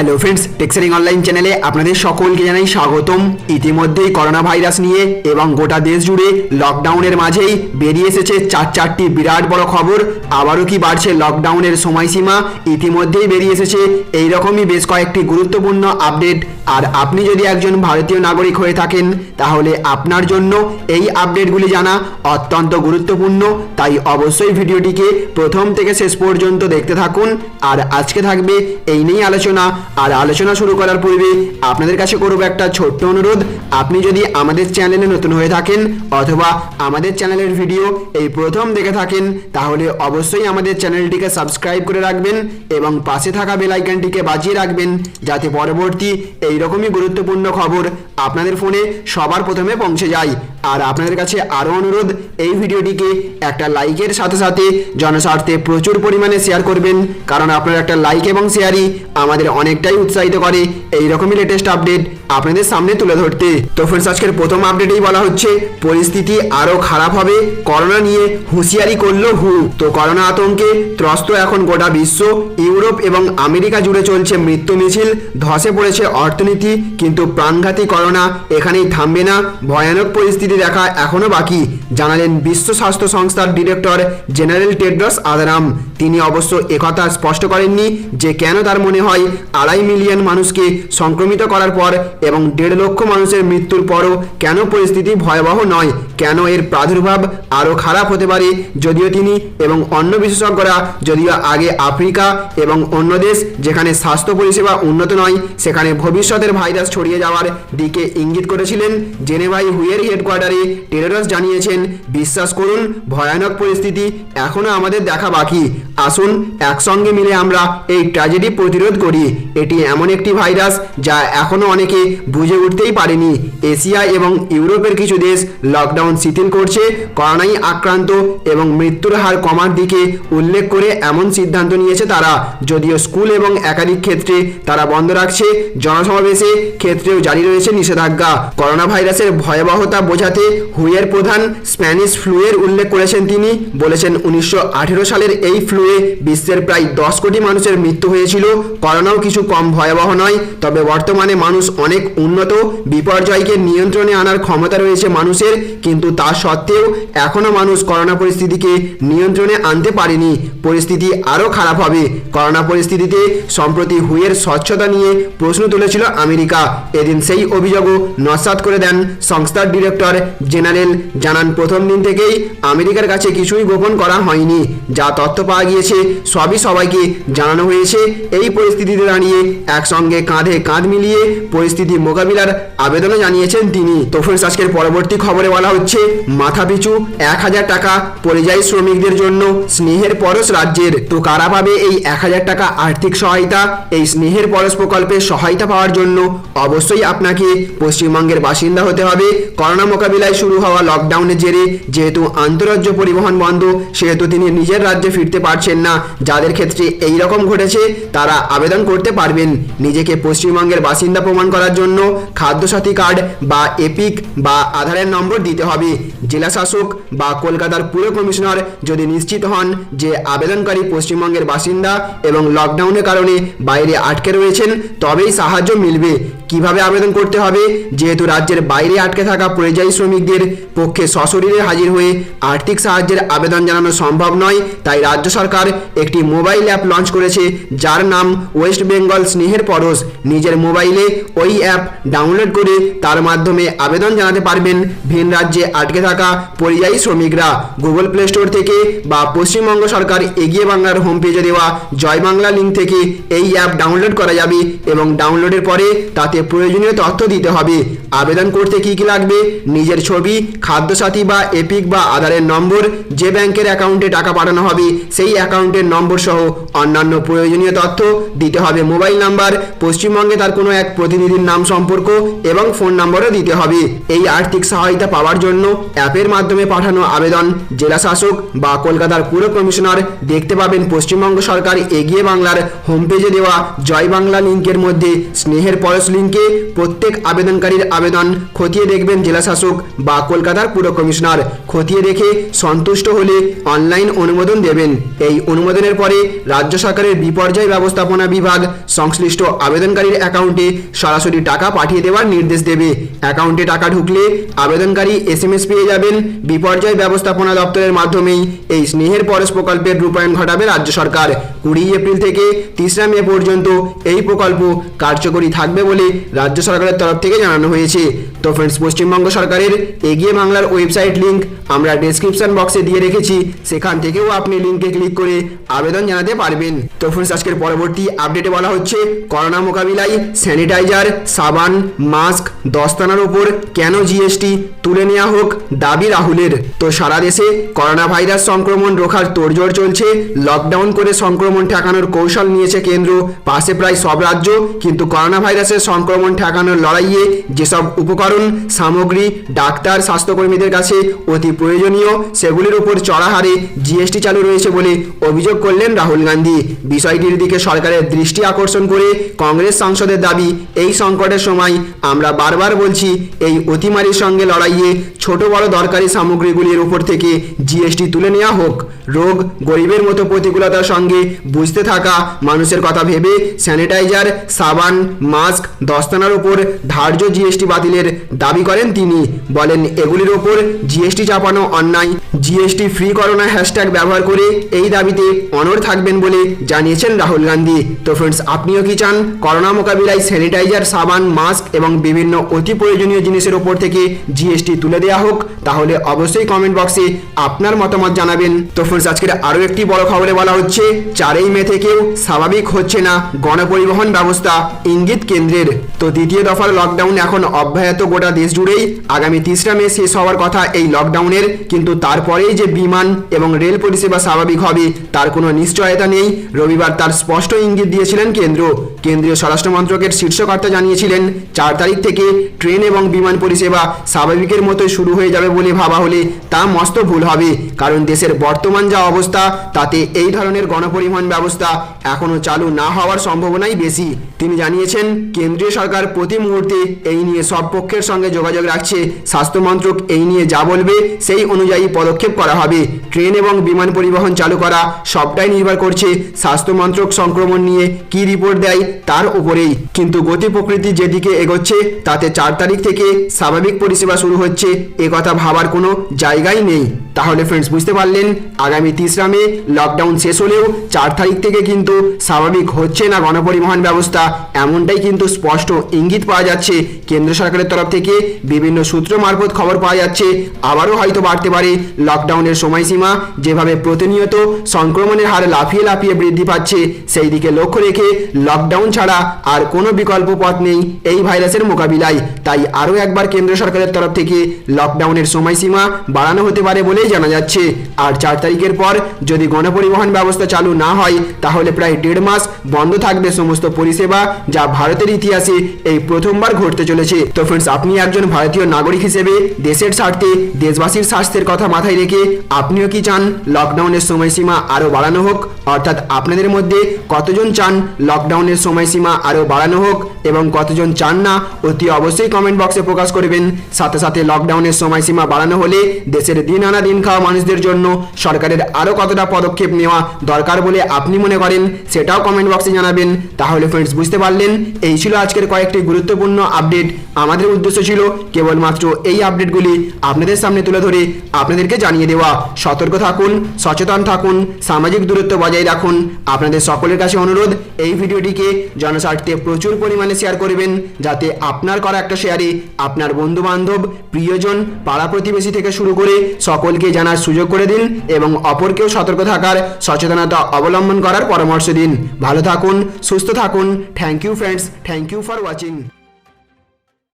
Hello friends, টেক্সারিং online চ্যানেলে আপনাদের সকলকে জানাই স্বাগতম। ইতিমধ্যেই করোনা ভাইরাস নিয়ে এবং গোটা দেশ জুড়ে লকডাউনের মাঝেই বেরিয়ে এসেছে চারটি বিরাট বড় খবর। আবারও কি বাড়ছে লকডাউনের সময়সীমা? ইতিমধ্যেই বেরিয়ে এসেছে এইরকমই বেশ কয়েকটি গুরুত্বপূর্ণ আপডেট। আর আপনি যদি একজন ভারতীয় নাগরিক হয়ে থাকেন তাহলে আপনার জন্য এই আপডেটগুলি জানা অত্যন্ত গুরুত্বপূর্ণ। তাই অবশ্যই ভিডিওটিকে প্রথম থেকে শেষ পর্যন্ত দেখতে থাকুন। আর আজকে থাকবে এই নিয়ে আলোচনা। আর আলোচনা শুরু করার পূর্বে আপনাদের কাছে করব একটা ছোট্ট অনুরোধ। আপনি যদি আমাদের চ্যানেলে নতুন হয়ে থাকেন অথবা আমাদের চ্যানেলের ভিডিও এই প্রথম দেখে থাকেন তাহলে অবশ্যই আমাদের চ্যানেলটিকে সাবস্ক্রাইব করে রাখবেন এবং পাশে থাকা বেল আইকনটিকে বাজিয়ে রাখবেন যাতে পরবর্তী এইরকমই গুরুত্বপূর্ণ খবর আপনাদের ফোনে সবার প্রথমে পৌঁছে যায়। আর আপনাদের কাছে আরও অনুরোধ, এই ভিডিওটিকে একটা লাইকের সাথে সাথে জনস্বার্থে প্রচুর পরিমাণে শেয়ার করবেন, কারণ আপনার একটা লাইক এবং শেয়ারই আমাদের অনেকটাই উৎসাহিত করে এইরকমই লেটেস্ট আপডেট আপনাদের সামনে তুলে ধরতে। তো ফ্রেন্ডস, আজকের প্রথম আপডেটেই বলা হচ্ছে পরিস্থিতি আরও খারাপ হবে, করোনা নিয়ে হুঁশিয়ারি করলো হু। তো করোনা আতঙ্কে ত্রস্ত এখন গোটা বিশ্ব। ইউরোপ এবং আমেরিকা জুড়ে চলছে মৃত্যু মিছিল, ধসে পড়েছে অর্থনীতি, কিন্তু প্রাণঘাতী করোনা এখানেই থামবে না। ভয়ানক পরিস্থিতি দেখা এখনো বাকি, জানালেন বিশ্ব স্বাস্থ্য সংস্থার ডিরেক্টর জেনারেল টেড্রস আধানাম। তিনি অবশ্য একথা স্পষ্ট করেননি যে কেন তার মনে হয় 2.5 মিলিয়ন মানুষকে সংক্রমিত করার পর এবং 1.5 লক্ষ মানুষের মৃত্যুর পরও কেন পরিস্থিতি ভয়াবহ নয়, কেন এর প্রাদুর্ভাব আরও খারাপ হতে পারে। যদিও তিনি এবং অন্য বিশেষজ্ঞরা যদিও আগে আফ্রিকা এবং অন্য দেশ যেখানে স্বাস্থ্য পরিষেবা উন্নত নয় সেখানে ভবিষ্যতের ভাইরাস ছড়িয়ে যাওয়ার দিকে ইঙ্গিত করেছিলেন, জেনেভায় হুয়ের হেডকোয়ার্টারে টেড্রস জানিয়েছেন, বিশ্বাস করুন ভয়ানক পরিস্থিতি এখনও আমাদের দেখা বাকি। আসুন একসঙ্গে মিলে আমরা এই ট্র্যাজেডি প্রতিরোধ করি। এটি এমন একটি ভাইরাস যা এখনও অনেকে বুঝে উঠতেই পারেনি। এশিয়া এবং ইউরোপের কিছু দেশ লকডাউন শিথিল করছে করোনায় আক্রান্ত এবং মৃত্যুর হার কমার দিকে উল্লেখ করে এমন সিদ্ধান্ত নিয়েছে তারা। যদিও স্কুল এবং একাধিক ক্ষেত্রে তারা বন্ধ রাখছে, জনসমাবেশে ক্ষেত্রেও জারি রয়েছে নিষেধাজ্ঞা। করোনা ভাইরাসের ভয়াবহতা বোঝাতে হুইয়ের প্রধান স্প্যানিশ ফ্লুয়ের উল্লেখ করেছেন। তিনি বলেছেন 1918 সালের এই ফ্লুয়ে বিশ্বের প্রায় 10 কোটি মানুষের মৃত্যু হয়েছিল। করোনাও কিছু কম ভয়াবহ নয়, তবে বর্তমানে মানুষ অনেক উন্নত, বিপর্যয়কে নিয়ন্ত্রণে আনার ক্ষমতা রয়েছে মানুষের, কিন্তু তা সত্ত্বেও এখনও মানুষ করোনা পরিস্থিতিকে নিয়ন্ত্রণে আনতে পারেনি। পরিস্থিতি আরও খারাপ হবে। করোনা পরিস্থিতিতে সম্প্রতি হুইয়ের স্বচ্ছতা নিয়ে প্রশ্ন তুলেছিল আমেরিকা। এদিন সেই অভিযোগও নস্যাৎ করে দেন সংস্থার ডিরেক্টর জেনারেল। জানান, প্রথম দিন থেকেই আমেরিকার কাছে কিছুই গোপন করা হয়নি। যা তথ্য পাওয়া গিয়েছে সবই সবাইকে জানানো হয়েছে। এই পরিস্থিতিতে দাঁড়িয়ে একসঙ্গে কাঁধে কাঁধ মিলিয়ে পরিস্থিতি মোকাবিলার আবেদনও জানিয়েছেন তিনি। তো ফ্রেন্ডস, আজকের পরবর্তী খবরে বলা হচ্ছে মাথাপিছু 1000 টাকা পরিযায়ী শ্রমিকদের জন্য স্নেহের পরশ রাজ্যের। তো কারা পাবে এই 1000 টাকা আর্থিক সহায়তা? এই স্নেহের পরশ প্রকল্পে সহায়তা পাওয়ার জন্য অবশ্যই আপনাকে পশ্চিমবঙ্গের বাসিন্দা হতে হবে। করোনা মোকাবিলায় শুরু হওয়া লকডাউনের জেরে যেহেতু আন্তঃরাজ্য পরিবহন বন্ধ, সেহেতু তিনি নিজের রাজ্যে ফিরতে পারছেন না। যাদের ক্ষেত্রে এই রকম ঘটেছে তারা আবেদন করতে পারবেন। নিজেকে পশ্চিমবঙ্গের বাসিন্দা প্রমাণ করার জন্য খাদ্যসাথী কার্ড বা এপিক বা আধারের নম্বর দিতে হবে। জেলা শাসক বা কলকাতার পুর কমিশনার যদি নিশ্চিত হন যে আবেদনকারী পশ্চিমবঙ্গের বাসিন্দা এবং লকডাউনের কারণে বাইরে আটকে রয়েছেন তবেই সাহায্য মিলবে। কিভাবে আবেদন করতে হবে? যেহেতু রাজ্যের বাইরে আটকে থাকা পরিযায়ী শ্রমিকদের পক্ষে সশরীরে হাজির হয়ে আর্থিক সাহায্যের আবেদন জানানো সম্ভব নয়, তাই রাজ্য সরকার একটি মোবাইল অ্যাপ লঞ্চ করেছে যার নাম ওয়েস্ট বেঙ্গল স্নেহের পরশ। নিজের মোবাইলে ওই অ্যাপ ডাউনলোড করে তার মাধ্যমে আবেদন জানাতে পারবেন ভিন রাজ্যে আটকে থাকা পরিযায়ী শ্রমিকরা। গুগল প্লে স্টোর থেকে বা পশ্চিমবঙ্গ সরকার এগিয়ে বাংলার হোম পেজে দেওয়া জয় বাংলা লিঙ্ক থেকে এই অ্যাপ ডাউনলোড করা যাবে এবং ডাউনলোডের পরে তাতে প্রয়োজনীয় তথ্য দিতে হবে। আবেদন করতে কি কি লাগবে? নিজের ছবি, খাদ্যসাথী বা এপিক বা আধারের নম্বর, যে ব্যাংকের অ্যাকাউন্টে টাকা পাঠানো হবে সেই অ্যাকাউন্টের নম্বর সহ অন্যান্য প্রয়োজনীয় তথ্য দিতে হবে। মোবাইল নাম্বার, পশ্চিমবঙ্গে তার কোনো এক প্রতিনিধির নাম, সম্পর্ক এবং ফোন নম্বরও দিতে হবে। এই আর্থিক সহায়তা পাওয়ার জন্য অ্যাপের মাধ্যমে পাঠানো আবেদন জেলা শাসক বা কলকাতার পুর কমিশনার দেখতে পাবেন পশ্চিমবঙ্গ সরকার এগিয়ে বাংলার হোম পেজে দেওয়া জয় বাংলা লিঙ্কের মধ্যে স্নেহের পরশ লিঙ্ক দিনকে প্রত্যেক আবেদনকারীর আবেদন খতিয়ে দেখবেন জেলাশাসক বা কলকাতার পুর কমিশনার। খতিয়ে দেখে সন্তুষ্ট হলে অনলাইন অনুমোদন দেবেন। এই অনুমোদনের পরে রাজ্য সরকারের বিপর্যয় ব্যবস্থাপনা বিভাগ সংশ্লিষ্ট আবেদনকারীর অ্যাকাউন্টে সরাসরি টাকা পাঠিয়ে দেওয়ার নির্দেশ দেবে। অ্যাকাউন্টে টাকা ঢুকলে আবেদনকারী SMS পেয়ে যাবেন। বিপর্যয় ব্যবস্থাপনা দপ্তরের মাধ্যমেই এই স্নেহের পরশ প্রকল্পের রূপায়ণ ঘটাবে রাজ্য সরকার। 20 এপ্রিল থেকে 3 মে পর্যন্ত এই প্রকল্প কার্যকরী থাকবে বলে রাজ্য সরকারের তরফ থেকে জানানো হয়েছে। তো ফ্রেন্ডস, পশ্চিমবঙ্গ সরকারের এগিয়ে বাংলার ওয়েবসাইট লিংক আমরা ডেসক্রিপশন বক্সে দিয়ে রেখেছি, সেখান থেকেও আপনি লিঙ্কে ক্লিক করে আবেদন জানাতে পারবেন। তো ফ্রেন্ডস, আজকের পরবর্তী আপডেটে বলা হচ্ছে করোনা মোকাবিলায় স্যানিটাইজার, সাবান, মাস্ক, দস্তানার ওপর কেন GST তুলে নেওয়া হোক দাবি রাহুলের। তো সারা দেশে করোনা ভাইরাস সংক্রমণ রোখার তোড়জোড় চলছে। লকডাউন করে সংক্রমণ ঠেকানোর কৌশল নিয়েছে কেন্দ্র, পাশে প্রায় সব রাজ্য। কিন্তু করোনা ভাইরাসের সংক্রমণ ঠেকানোর লড়াইয়ে যেসব উপকরণ সামগ্রী ডাক্তার স্বাস্থ্যকর্মীদের কাছে অতি প্রয়োজনীয়, সেগুলির উপর চড়া হারে GST চালু রয়েছে বলে অভিযোগ করলেন রাহুল গান্ধী। বিষয়টির দিকে সরকারের দৃষ্টি আকর্ষণ করে কংগ্রেস সাংসদের দাবি, এই সংকটের সময় আমরা বারবার বলছি এই অতিমারির সঙ্গে লড়াইয়ে ছোট বড় দরকারি সামগ্রীগুলির উপর থেকে GST তুলে নেওয়া হোক। রোগ গরিবের মতো প্রতিকূলতার সঙ্গে বুঝতে থাকা মানুষের কথা ভেবে স্যানিটাইজার, সাবান, মাস্ক, দস্তানার উপর ধার্য GST বাতিলের দাবি করেন তিনি। বলেন এগুলির উপর GST চাপানো অন্যায়। GST ফ্রি করোনা হ্যাশট্যাগ ব্যবহার করে এই দাবিতে অনড় থাকবেন বলে জানিয়েছেন রাহুল গান্ধী। তো ফ্রেন্ডস, আপনিও কি চান করোনা মোকাবিলায় স্যানিটাইজার, সাবান, মাস্ক এবং বিভিন্ন অতি প্রয়োজনীয় জিনিসের উপর থেকে GST তুলে দেওয়া হোক? তাহলে অবশ্যই কমেন্ট বক্সে আপনার মতামত জানাবেন। তো ফ্রেন্ডস, আজকের আরও একটি বড় খবরে বলা হচ্ছে 4 মে থেকেও স্বাভাবিক হচ্ছে না গণপরিবহন ব্যবস্থা, ইঙ্গিত কেন্দ্রের। তো দ্বিতীয় দফার লকডাউন এখন অব্যাহত গোটা দেশ জুড়েই। আগামী 3 মে শেষ হওয়ার কথা এই লকডাউনের, কিন্তু তারপরেই যে বিমান এবং রেল পরিষেবা স্বাভাবিক হবে তার কোনো নিশ্চয়তা নেই। রবিবার তার স্পষ্ট ইঙ্গিত দিয়েছিলেন কেন্দ্র। কেন্দ্রীয় স্বরাষ্ট্র মন্ত্রকের শীর্ষকর্তা জানিয়েছিলেন 4 তারিখ থেকে ট্রেন এবং বিমান পরিষেবা স্বাভাবিকের মতোই শুরু হয়ে যাবে বলে ভাবা হলে তা মস্ত ভুল হবে। কারণ দেশের বর্তমান যা অবস্থা তাতে এই ধরনের গণপরিবহন ব্যবস্থা এখনও চালু না হওয়ার সম্ভাবনাই বেশি। তিনি জানিয়েছেন কেন্দ্রীয় সরকার প্রতি মুহূর্তে এই নিয়ে সব পক্ষের সঙ্গে যোগাযোগ রাখছে। স্বাস্থ্য মন্ত্রক এই নিয়ে যা বলবে সেই অনুযায়ী পদক্ষেপ করা হবে। ট্রেন এবং বিমান পরিবহন চালু করা সবটাই নির্ভর করছে স্বাস্থ্য মন্ত্রক সংক্রমণ নিয়ে কি রিপোর্ট দেয় তার উপরেই। কিন্তু গতি প্রকৃতি যেদিকে এগোচ্ছে তাতে 4 তারিখ থেকে স্বাভাবিক পরিষেবা শুরু হচ্ছে, এ কথা ভাবার কোনো জায়গাই নেই। তাহলে ফ্রেন্ডস, বুঝতে পারলেন আগামী 3 মে লকডাউন শেষ হলেও 4 তারিখ থেকে কিন্তু স্বাভাবিক হচ্ছে না গণপরিবহন ব্যবস্থা, এমনটাই কিন্তু স্পষ্ট ইঙ্গিত পাওয়া যাচ্ছে কেন্দ্র সরকারের তরফ থেকে। বিভিন্ন সূত্র মারফত খবর পাওয়া যাচ্ছে আবারও হয়তো বাড়তে পারে লকডাউনের সময়সীমা। যেভাবে প্রতিনিয়ত সংক্রমণের হার লাফিয়ে লাফিয়ে বৃদ্ধি পাচ্ছে, সেই দিকে লক্ষ্য রেখে লকডাউন ছাড়া আর কোনো বিকল্প পথ নেই এই ভাইরাসের মোকাবিলায়। তাই আরও একবার কেন্দ্র সরকারের তরফ থেকে লকডাউনের সময়সীমা বাড়ানো হতে পারে বলেই জানা যাচ্ছে। আর 4 তারিখের পর যদি গণপরিবহন ব্যবস্থা চালু না হয় তাহলে প্রায় 1.5 মাস বন্ধ থাকবে সমস্ত পরিষেবা, যা ভারতের ইতিহাসে এই প্রথমবার ঘটতে চলেছে। তো ফ্রেন্ডস, আপনি একজন ভারতীয় নাগরিক হিসেবে দেশের স্বার্থে দেশবাসীর স্বাস্থ্যের কথা মাথায় রেখে আপনিও কি চান লকডাউনের সময়সীমা আরও বাড়ানো হোক? অর্থাৎ আপনাদের মধ্যে কতজন চান লকডাউনের সময়সীমা আরও বাড়ানো হোক এবং কতজন চান না, অতি অবশ্যই কমেন্ট বক্সে প্রকাশ করবেন। সাথে সাথে লকডাউনের সময়সীমা বাড়ানো হলে দেশের দিন আনা দিন খাওয়া মানুষদের জন্য সরকারের আরও কতটা পদক্ষেপ নেওয়া দরকার বলে আপনি মনে করেন সেটাও কমেন্ট বক্সে জানাবেন। তাহলে ফ্রেন্ডস, বুঝতে পারলেন এই ছিল আজকের কয়েকটি গুরুত্বপূর্ণ আপডেট। আমাদের উদ্দেশ্য ছিল কেবলমাত্র এই আপডেটগুলি আপনাদের সামনে তুলে ধরে আপনাদেরকে জানিয়ে দেওয়া। সতর্ক থাকুন, সচেতন থাকুন, সামাজিক দূরত্ব বজায় রাখুন। আপনাদের সকলের কাছে অনুরোধ, এই ভিডিওটিকে জনস্বার্থে প্রচুর পরিমাণে শেয়ার করবেন, যাতে আপনার করা একটা শেয়ারে আপনার বন্ধু বান্ধব, প্রিয়জন, পাড়া প্রতিবেশী থেকে শুরু করে সকলকে জানার সুযোগ করে দিন এবং অপরকেও সতর্ক থাকার, সচেতনতা অবলম্বন করার পরামর্শ দিন। ভালো থাকুন, সুস্থ থাকুন। Thank you friends, thank you for watching.